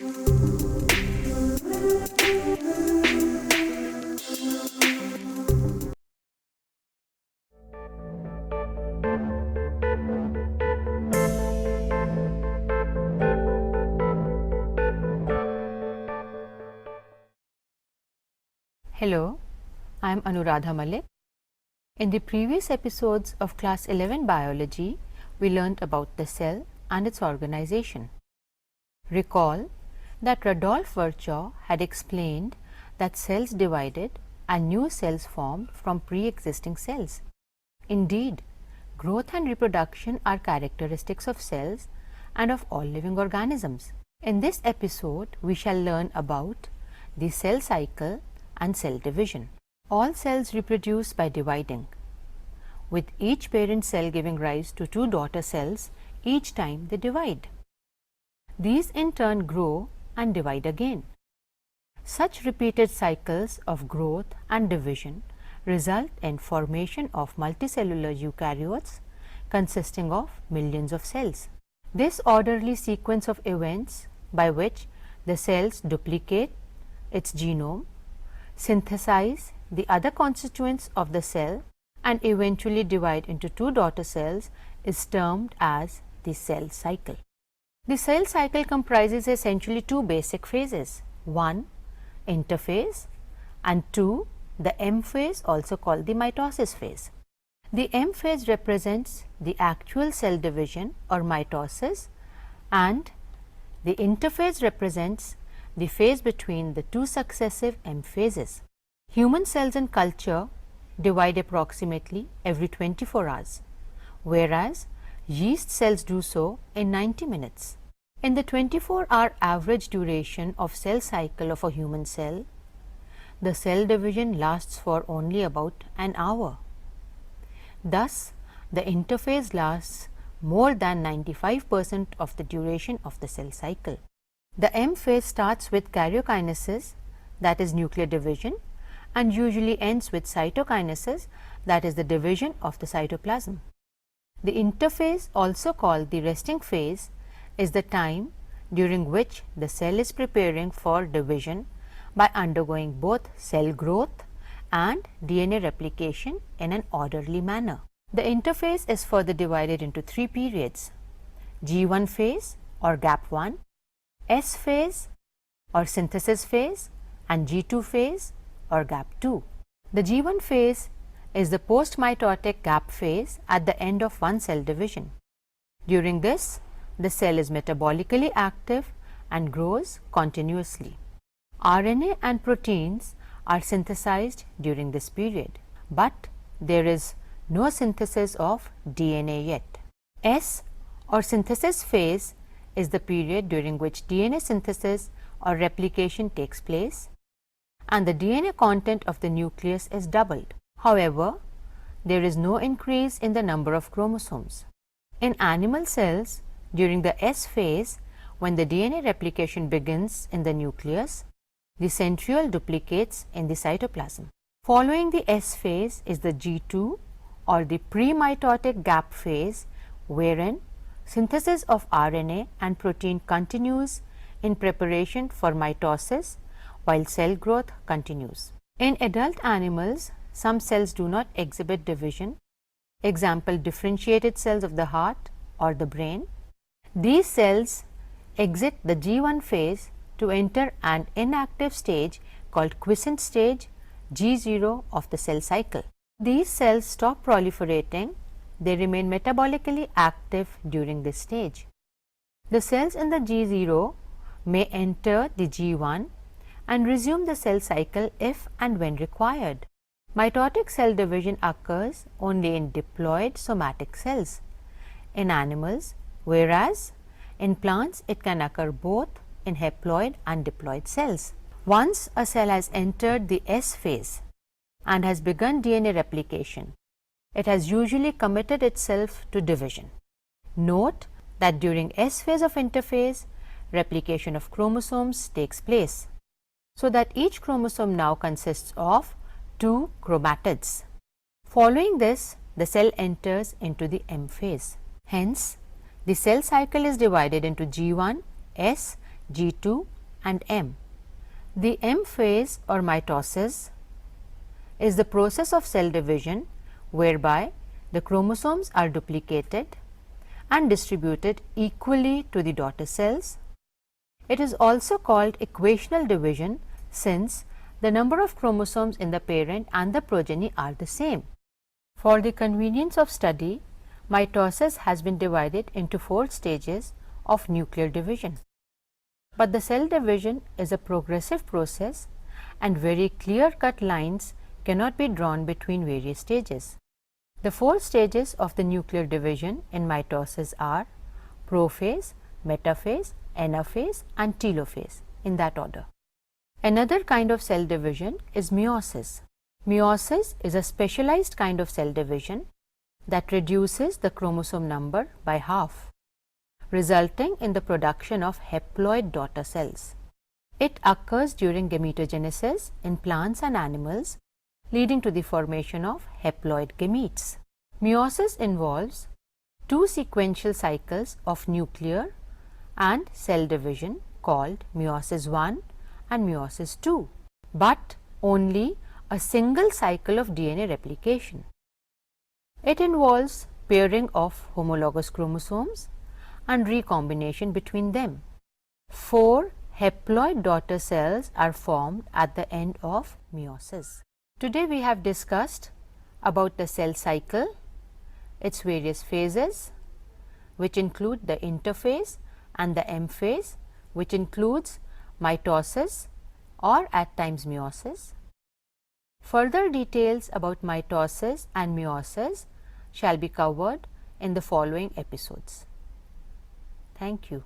Hello, I am Anuradha Malik. In the previous episodes of Class 11 Biology, we learnt about the cell and its organization. Recall that Rudolf Virchow had explained that cells divided and new cells formed from pre-existing cells. Indeed, growth and reproduction are characteristics of cells and of all living organisms. In this episode, we shall learn about the cell cycle and cell division. All cells reproduce by dividing, with each parent cell giving rise to two daughter cells each time they divide. These in turn grow and divide again. Such repeated cycles of growth and division result in formation of multicellular eukaryotes consisting of millions of cells. This orderly sequence of events by which the cells duplicate its genome, synthesize the other constituents of the cell and eventually divide into two daughter cells is termed as the cell cycle. The cell cycle comprises essentially two basic phases, one interphase and two the M phase, also called the mitosis phase. The M phase represents the actual cell division or mitosis, and the interphase represents the phase between the two successive M phases. Human cells in culture divide approximately every 24 hours, whereas yeast cells do so in 90 minutes. In the 24-hour average duration of cell cycle of a human cell, the cell division lasts for only about an hour. Thus, the interphase lasts more than 95% of the duration of the cell cycle. The M phase starts with karyokinesis, that is nuclear division, and usually ends with cytokinesis, that is the division of the cytoplasm. The interphase, also called the resting phase, is the time during which the cell is preparing for division by undergoing both cell growth and DNA replication in an orderly manner. The interphase is further divided into three periods: G1 phase or gap 1, S phase or synthesis phase, and G2 phase or gap 2. The G1 phase is the post-mitotic gap phase at the end of one cell division. During this, the cell is metabolically active and grows continuously. RNA and proteins are synthesized during this period, but there is no synthesis of DNA yet. S or synthesis phase is the period during which DNA synthesis or replication takes place and the DNA content of the nucleus is doubled. However, there is no increase in the number of chromosomes. In animal cells, during the S phase, when the DNA replication begins in the nucleus, the centriole duplicates in the cytoplasm. Following the S phase is the G2 or the pre-mitotic gap phase, wherein synthesis of RNA and protein continues in preparation for mitosis while cell growth continues. In adult animals, some cells do not exhibit division, example differentiated cells of the heart or the brain. These cells exit the G1 phase to enter an inactive stage called quiescent stage, G0 of the cell cycle. These cells stop proliferating, they remain metabolically active during this stage. The cells in the G0 may enter the G1 and resume the cell cycle if and when required. Mitotic cell division occurs only in diploid somatic cells in animals, whereas in plants it can occur both in haploid and diploid cells. Once a cell has entered the S phase and has begun DNA replication, it has usually committed itself to division. Note that during S phase of interphase, replication of chromosomes takes place, so that each chromosome now consists of 2 chromatids. Following this, the cell enters into the M phase. Hence, the cell cycle is divided into G1, S, G2 and M. The M phase or mitosis is the process of cell division whereby the chromosomes are duplicated and distributed equally to the daughter cells. It is also called equational division since the number of chromosomes in the parent and the progeny are the same. For the convenience of study, mitosis has been divided into 4 stages of nuclear division. But the cell division is a progressive process and very clear-cut lines cannot be drawn between various stages. The 4 stages of the nuclear division in mitosis are prophase, metaphase, anaphase and telophase in that order. Another kind of cell division is meiosis. Meiosis is a specialized kind of cell division that reduces the chromosome number by half, resulting in the production of haploid daughter cells. It occurs during gametogenesis in plants and animals, leading to the formation of haploid gametes. Meiosis involves 2 sequential cycles of nuclear and cell division called meiosis I and meiosis II, but only a single cycle of DNA replication. It involves pairing of homologous chromosomes and recombination between them. 4 haploid daughter cells are formed at the end of meiosis. Today we have discussed about the cell cycle, its various phases, which include the interphase and the M phase, which includes mitosis or at times meiosis. Further details about mitosis and meiosis shall be covered in the following episodes. Thank you.